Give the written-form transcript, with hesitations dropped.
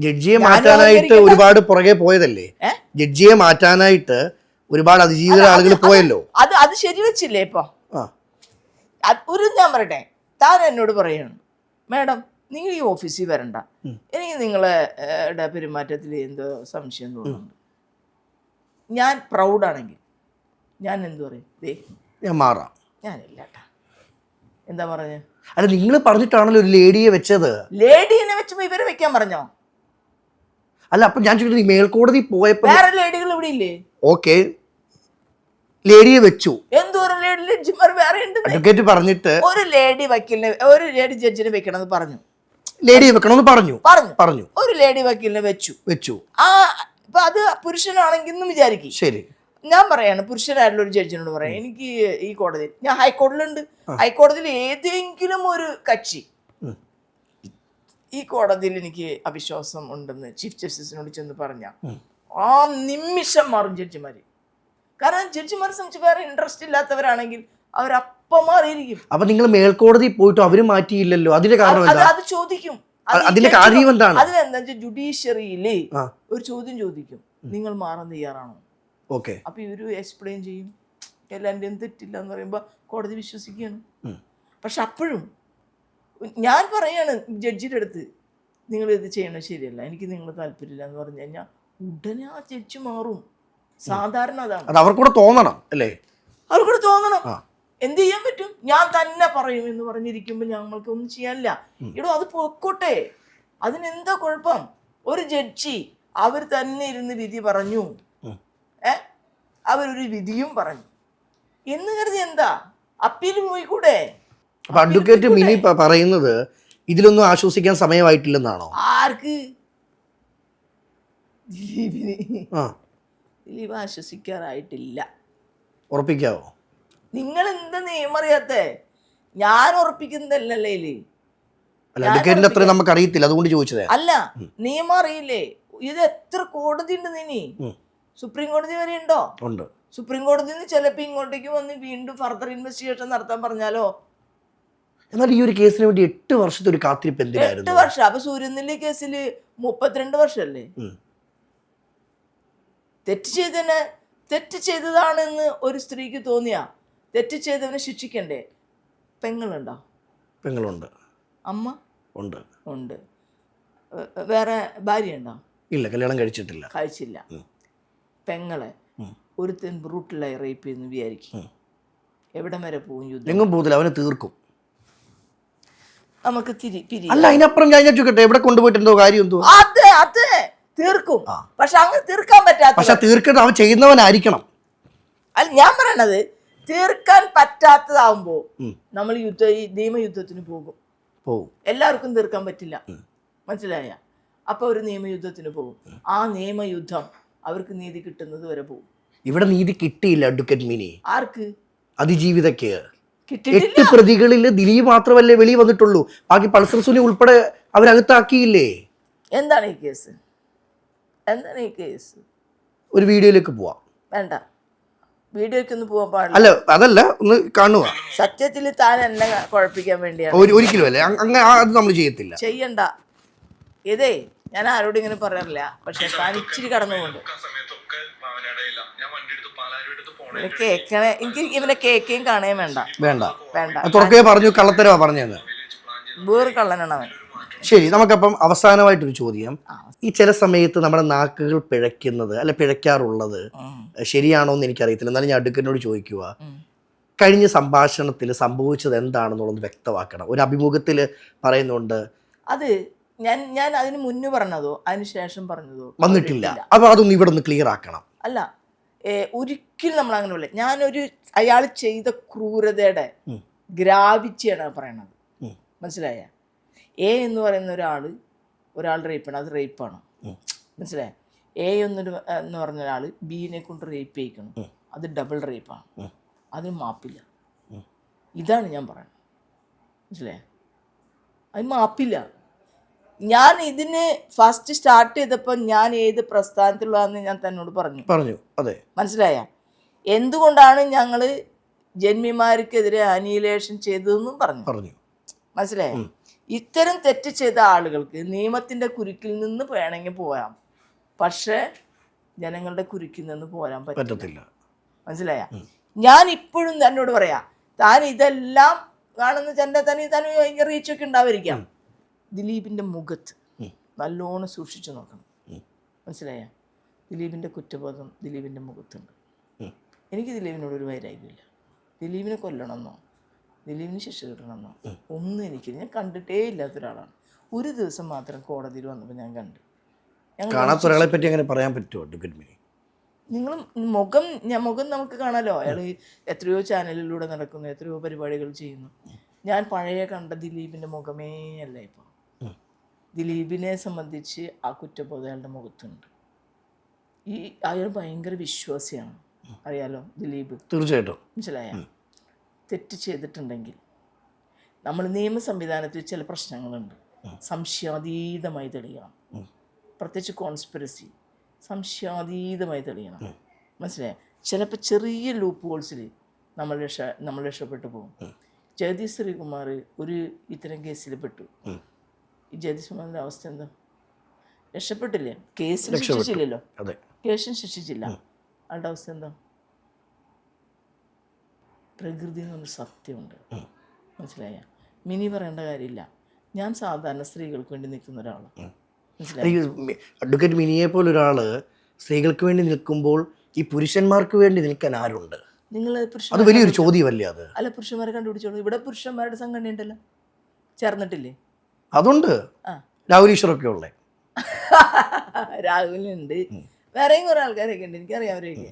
ജഡ്ജിയെ മാറ്റാനായിട്ട് ഒരുപാട് പുറകെ പോയതല്ലേ? ജഡ്ജിയെ മാറ്റാനായിട്ട് ഒരുപാട് അതിജീവിത ആളുകൾ പോയല്ലോ. അത് ശരിവെച്ചില്ലേ ഇപ്പൊ? ഒരു ഞാൻ പറയട്ടെ, താൻ എന്നോട് പറയാണ്, മാഡം നിങ്ങൾ ഈ ഓഫീസിൽ വരണ്ട, എനിക്ക് നിങ്ങളുടെ പെരുമാറ്റത്തിൽ എന്തോ സംശയം തോന്നുന്നുണ്ട്. ഞാൻ പ്രൗഡാണെങ്കിൽ ഞാൻ എന്തു പറയും? ഞാൻ മാറാം. ഞാനില്ല. എന്താ പറഞ്ഞ? അല്ല, നിങ്ങൾ പറഞ്ഞിട്ടാണല്ലോ ഒരു ലേഡിയെ വെച്ചത്. ലേഡീനെ വെച്ചപ്പോ ഇവരെ വെക്കാൻ പറഞ്ഞോ? അല്ല, അപ്പൊ ഞാൻ ചോദിക്കുന്നത് മേൽക്കോടതി പോയപ്പോ വേറെ ലേഡികൾ ഇവിടെ ഇല്ലേ? ഓക്കെ, ലേഡിയെ വെച്ചു. എന്തോരം ലേഡിമാർ വേറെ ഉണ്ട്? അഡ്വക്കേറ്റ് പറഞ്ഞിട്ട് ഒരു ലേഡി വക്കീലിനെ, ഒരു ലേഡി ജഡ്ജിനെ വെക്കണമെന്ന് പറഞ്ഞു. ലേഡിയെ വെക്കണമെന്ന് പറഞ്ഞു. ഒരു ലേഡി വക്കീലിനെ വെച്ചു. ഇപ്പൊ അത് പുരുഷനാണെങ്കിൽ വിചാരിക്കും. ശരി, ഞാൻ പറയാണ്, പുരുഷനായിട്ടുള്ള ഒരു ജഡ്ജിനോട് പറയാം, എനിക്ക് ഈ കോടതിയിൽ, ഞാൻ ഹൈക്കോടതിയിലുണ്ട്, ഹൈക്കോടതിയിൽ ഏതെങ്കിലും ഒരു കക്ഷി ഈ കോടതിയിൽ എനിക്ക് അവിശ്വാസം ഉണ്ടെന്ന് ചീഫ് ജസ്റ്റിസിനോട് ചെന്ന് പറഞ്ഞാൽ ആ നിമിഷം മാറും ജഡ്ജിമാര്. കാരണം ജഡ്ജിമാരെ സംബന്ധിച്ച് വേറെ ഇൻട്രസ്റ്റ് ഇല്ലാത്തവരാണെങ്കിൽ അവരപ്പം മാറിയിരിക്കും. അപ്പൊ നിങ്ങൾ മേൽക്കോടതി പോയിട്ട് അവര് മാറ്റിയില്ലല്ലോ, അതിന്റെ കാരണം അത് ചോദിക്കും. അതിന്റെ കാര്യം എന്താണ്? അതിനെന്താ വെച്ചാൽ ജുഡീഷ്യറിയില് ഒരു ചോദ്യം ചോദിക്കും, നിങ്ങൾ മാറാൻ തയ്യാറാണോ? ഓക്കെ, അപ്പൊ ഇവര് എക്സ്പ്ലെയിൻ ചെയ്യും, എല്ലാവരുടെയും തെറ്റില്ല എന്ന് പറയുമ്പോ കോടതി വിശ്വസിക്കുകയാണ്. പക്ഷെ അപ്പോഴും ഞാൻ പറയാണ് ജഡ്ജിയുടെ അടുത്ത്, നിങ്ങൾ ഇത് ചെയ്യണത് ശരിയല്ല, എനിക്ക് നിങ്ങൾ താല്പര്യമില്ല എന്ന് പറഞ്ഞു കഴിഞ്ഞാൽ ഉടനെ ആ ജഡ്ജി മാറും. സാധാരണ അതാണ്. അവർക്കൂടെ തോന്നണം അല്ലേ? അവർക്കൂടെ തോന്നണം. എന്ത് ചെയ്യാൻ പറ്റും? ഞാൻ തന്നെ പറയും എന്ന് പറഞ്ഞിരിക്കുമ്പോൾ ഞങ്ങൾക്ക് ഒന്നും ചെയ്യാനില്ല. ഇടോ, അത് പൊക്കോട്ടെ, അതിനെന്താ കുഴപ്പം? ഒരു ജഡ്ജി അവർ തന്നെ ഇരുന്ന് വിധി പറഞ്ഞു, അവരൊരു വിധിയും പറഞ്ഞു എന്ന് കരുതി എന്താ അപ്പീൽ പോയിക്കൂടെ? അപ്പൊ അഡ്വക്കേറ്റ് മിനി പറയുന്നത് ഇതിലൊന്നും ആശ്വസിക്കാൻ സമയമായിട്ടില്ലെന്നാണോ? ആർക്ക്? ദിലീപ് ആശ്വസിക്കാറായിട്ടില്ല. ഉറപ്പിക്കാവോ? നിങ്ങൾ എന്താ നിയമം അറിയാത്തെ? ഞാൻ ഉറപ്പിക്കുന്നതല്ലേ. അഡ്വക്കേറ്റിന്റെ അത്ര നമുക്ക് അറിയത്തില്ല, അതുകൊണ്ട് ചോദിച്ചത്. അല്ല, നിയമം അറിയില്ലേ? ഇത് എത്ര കോടതി ഉണ്ട്? നീ സുപ്രീം കോടതി വരെ ഉണ്ടോ? ഉണ്ട്. സുപ്രീം കോടതിയിൽ നിന്ന് ചിലപ്പോൾ ഇങ്ങോട്ടേക്ക് വന്ന് വീണ്ടും ഫർദർ ഇൻവെസ്റ്റിഗേഷൻ നടത്താൻ പറഞ്ഞാലോ? എന്നാൽ ഈ ഒരു കേസിന് വേണ്ടി 8 വർഷത്തെ ഒരു കാത്തിരിപ്പ് എന്തിനായിരുന്നു? 8 വർഷം. അപ്പൊ സൂര്യനെല്ലി കേസിൽ 32 വർഷമല്ലേ? തെറ്റ് ചെയ്തതാണെന്ന് ഒരു സ്ത്രീക്ക് തോന്നിയാ തെറ്റ് ചെയ്തവനെ ശിക്ഷിക്കണ്ടേ? പെങ്ങളുണ്ടോ? പെങ്ങളുണ്ട്. അമ്മ ഉണ്ട്. വേറെ ഭാര്യ ഉണ്ടോ? ഇല്ല, കല്യാണം കഴിച്ചില്ല. പെങ്ങളെ ഒരുത്തൻ ബ്രൂട്ടലായി റേപ്പ് ചെയ്യുന്നു വിചാരിക്കും, എവിടം വരെ പോകും? യുദ്ധം എങ്ങും പോകത്തില്ല, അവനെ തീർക്കും. നമുക്ക് അല്ല, അതിനപ്പുറം ഞാൻ ചോദിക്കട്ടെ, എവിടെ കൊണ്ടുപോയിട്ടുണ്ടോ കാര്യം എന്തോ? അതെ തീർക്കും. പക്ഷെ അങ്ങ് തീർക്കാൻ പറ്റാത്ത, പക്ഷെ തീർക്കേണ്ട അവൻ ചെയ്യുന്നവനായിരിക്കണം. അല്ല, ഞാൻ പറയണത് തീർക്കാൻ പറ്റാത്തതാവുമ്പോ നമ്മൾ ഈ നിയമയുദ്ധത്തിന് പോകും. എല്ലാവർക്കും തീർക്കാൻ പറ്റില്ല, മനസ്സിലായ? അപ്പൊ ഒരു നിയമയുദ്ധത്തിന് പോകും. ആ നിയമയുദ്ധം അവർക്ക് നീതി കിട്ടുന്നത് വരെ പോകും. ഇവിടെ നീതി കിട്ടിയില്ല അഡ്വക്കേറ്റ് മിനി. ആർക്ക്? അതിജീവിതയ്ക്ക്. 8 പ്രതികളിൽ ദിലീപ് മാത്രമല്ലേ വെളി വന്നിട്ടുള്ളൂ, ബാക്കി പൾസർ സുനി ഉൾപ്പെടെ അവരകത്താക്കിയില്ലേ? എന്താണ് ഈ കേസ്? ഒരു വീഡിയോയിലേക്ക് പോവാം. വേണ്ട, വീഡിയോക്കൊന്നും പോകാൻ പാടില്ല. അല്ല, അതല്ല, ഒന്ന് കാണുക. സത്യത്തിൽ താൻ എന്നെ കുഴപ്പിക്കാൻ വേണ്ടിയാണ്. ഒരിക്കലും അല്ലേ, അങ്ങനെ അത് നമ്മൾ ചെയ്യണ്ട. ഇതേ ഞാൻ ആരോടും ഇങ്ങനെ പറയാറില്ല, പക്ഷെ താൻ ഇച്ചിരി കടന്നുകൊണ്ട് കേക്കണേ. എനിക്ക് ഇവനെ കേക്കുകയും കാണുകയും വേണ്ട. തുറക്കേ പറഞ്ഞു, കള്ളത്തരവാ പറഞ്ഞത്. വേറെ കള്ളനാണ് അവൻ. ശരി, നമുക്കപ്പം അവസാനമായിട്ടൊരു ചോദ്യം. ഈ ചില സമയത്ത് നമ്മുടെ നാക്കുകൾ പിഴയ്ക്കുന്നത് അല്ല പിഴയ്ക്കാറുള്ളത് ശരിയാണോ എന്ന് എനിക്കറിയത്തില്ല, എന്നാലും ഞാൻ അഡ്വക്കേറ്റിനോട് ചോദിക്കുക, കഴിഞ്ഞ സംഭാഷണത്തിൽ സംഭവിച്ചത് എന്താണെന്നുള്ളത് വ്യക്തമാക്കണം. ഒരു അഭിമുഖത്തിൽ പറയുന്നുണ്ട്, അത് ഞാൻ അതിന് മുന്നേ പറഞ്ഞതോ അതിന് ശേഷം പറഞ്ഞതോ വന്നിട്ടില്ല. അപ്പൊ അതൊന്ന് ഇവിടെ ഒന്ന് ക്ലിയർ ആക്കണം. അല്ല, ഒരിക്കലും നമ്മൾ അങ്ങനെ പറയില്ല. ഞാനൊരു അയാൾ ചെയ്ത ക്രൂരതയുടെ ഗ്രാവിറ്റിയാണ് പറയണത്, മനസ്സിലായ? എന്ന് പറയുന്ന ഒരാൾ റേപ്പാണ്, അത് റേപ്പാണ്, മനസ്സിലായ? എന്ന് പറഞ്ഞ ഒരാൾ ബീനെ കൊണ്ട് റേപ്പ് ചെയ്യിക്കണം, അത് ഡബിൾ റേപ്പാണ്, അതിന് മാപ്പില്ല. ഇതാണ് ഞാൻ പറയുന്നത്, മനസ്സിലായ? അത് മാപ്പില്ല. ഞാൻ ഇതിന് ഫസ്റ്റ് സ്റ്റാർട്ട് ചെയ്തപ്പോൾ ഞാൻ ഏത് പ്രസ്ഥാനത്തിലുള്ളതെന്ന് ഞാൻ തന്നോട് പറഞ്ഞു. അതെ, മനസ്സിലായ? എന്തുകൊണ്ടാണ് ഞങ്ങൾ ജന്മിമാർക്കെതിരെ അനീലേഷൻ ചെയ്തതെന്നും പറഞ്ഞു. മനസ്സിലായ? ഇത്തരം തെറ്റ് ചെയ്ത ആളുകൾക്ക് നിയമത്തിൻ്റെ കുരുക്കിൽ നിന്ന് വേണമെങ്കിൽ പോകാം, പക്ഷേ ജനങ്ങളുടെ കുരുക്കിൽ നിന്ന് പോരാൻ പറ്റത്തില്ല. മനസ്സിലായ? ഞാൻ ഇപ്പോഴും എന്നോട് പറയാം, താൻ ഇതെല്ലാം കാണുന്ന തന്നെ ഭയങ്കര റീച്ചൊക്കെ ഉണ്ടാവാതിരിക്കാം, ദിലീപിൻ്റെ മുഖത്ത് നല്ലോണം സൂക്ഷിച്ചു നോക്കണം. മനസ്സിലായ? ദിലീപിൻ്റെ കുറ്റബോധം ദിലീപിൻ്റെ മുഖത്തുണ്ട്. എനിക്ക് ദിലീപിനോടൊരു വൈരാഗ്യമില്ല. ദിലീപിനെ കൊല്ലണമെന്നോ ദിലീപിന് ശിക്ഷ കിട്ടണമെന്നോ ഒന്നും എനിക്കില്ല. ഞാൻ കണ്ടിട്ടേ ഇല്ലാത്ത ഒരാളാണ്. ഒരു ദിവസം മാത്രം കോടതിയിൽ വന്നപ്പോൾ ഞാൻ കണ്ടു. കാണാത്ത ഒരാളെ പറ്റി അങ്ങനെ പറയാൻ പറ്റുമോ അഡ്വക്കേറ്റ് മിനി? നിങ്ങൾ മുഖം നമുക്ക് കാണാമല്ലോ. അയാൾ എത്രയോ ചാനലിലൂടെ നടക്കുന്നു, എത്രയോ പരിപാടികൾ ചെയ്യുന്നു. ഞാൻ പഴയ കണ്ട ദിലീപിൻ്റെ മുഖമേ അല്ല ഇപ്പോൾ. ദിലീപിനെ സംബന്ധിച്ച് ആ കുറ്റബോധം അയാളുടെ മുഖത്തുണ്ട്. അയാൾ ഭയങ്കര വിശ്വാസിയാണ്, അറിയാലോ ദിലീപ്. തീർച്ചയായിട്ടും. മനസ്സിലായ? തെറ്റ് ചെയ്തിട്ടുണ്ടെങ്കിൽ നമ്മൾ നിയമ സംവിധാനത്തിൽ ചില പ്രശ്നങ്ങളുണ്ട്, സംശയാതീതമായി തെളിയണം. പ്രത്യേകിച്ച് കോൺസ്പിറസി സംശയാതീതമായി തെളിയണം. മനസ്സിലായ? ചിലപ്പോൾ ചെറിയ ലൂപ്പ് ഹോൾസിൽ നമ്മൾ രക്ഷപ്പെട്ടു പോകും. ജഗദീഷ് ശ്രീകുമാർ ഒരു ഇത്തരം കേസിൽ പെട്ടു. ഈ ജഗദീഷ് ശ്രീകുമാറിൻ്റെ അവസ്ഥ എന്താ? രക്ഷപ്പെട്ടില്ലേ? കേസിൽ ശിക്ഷിച്ചില്ലല്ലോ, കേസിന് ശിക്ഷിച്ചില്ല. ആളുടെ അവസ്ഥ എന്താ? പ്രകൃതി എന്നൊരു സത്യമുണ്ട്. മനസ്സിലായ? മിനി പറയേണ്ട കാര്യമില്ല. ഞാൻ സാധാരണ സ്ത്രീകൾക്ക് വേണ്ടി നിൽക്കുന്ന ഒരാളാണ്. അഡ്വക്കേറ്റ് മിനിയെ പോലെ ഒരാൾ സ്ത്രീകൾക്ക് വേണ്ടി നിൽക്കുമ്പോൾ ഈ പുരുഷന്മാർക്ക് വേണ്ടി നിൽക്കാൻ ആരുണ്ട്? നിങ്ങൾ അത് വലിയൊരു ചോദ്യമല്ലേ? അത് അല്ല, പുരുഷന്മാരെ കണ്ടുപിടിച്ചോളൂ. ഇവിടെ പുരുഷന്മാരുടെ സംഘടന ഉണ്ടല്ലോ, ചേർന്നിട്ടില്ലേ? അതുണ്ട്. രാഹുൽ ഈശ്വറൊക്കെ ഉള്ളേ. രാഹുലുണ്ട്, വേറെയും കുറെ ആൾക്കാരൊക്കെ ഉണ്ട്, എനിക്കറിയാം അവരെയൊക്കെ.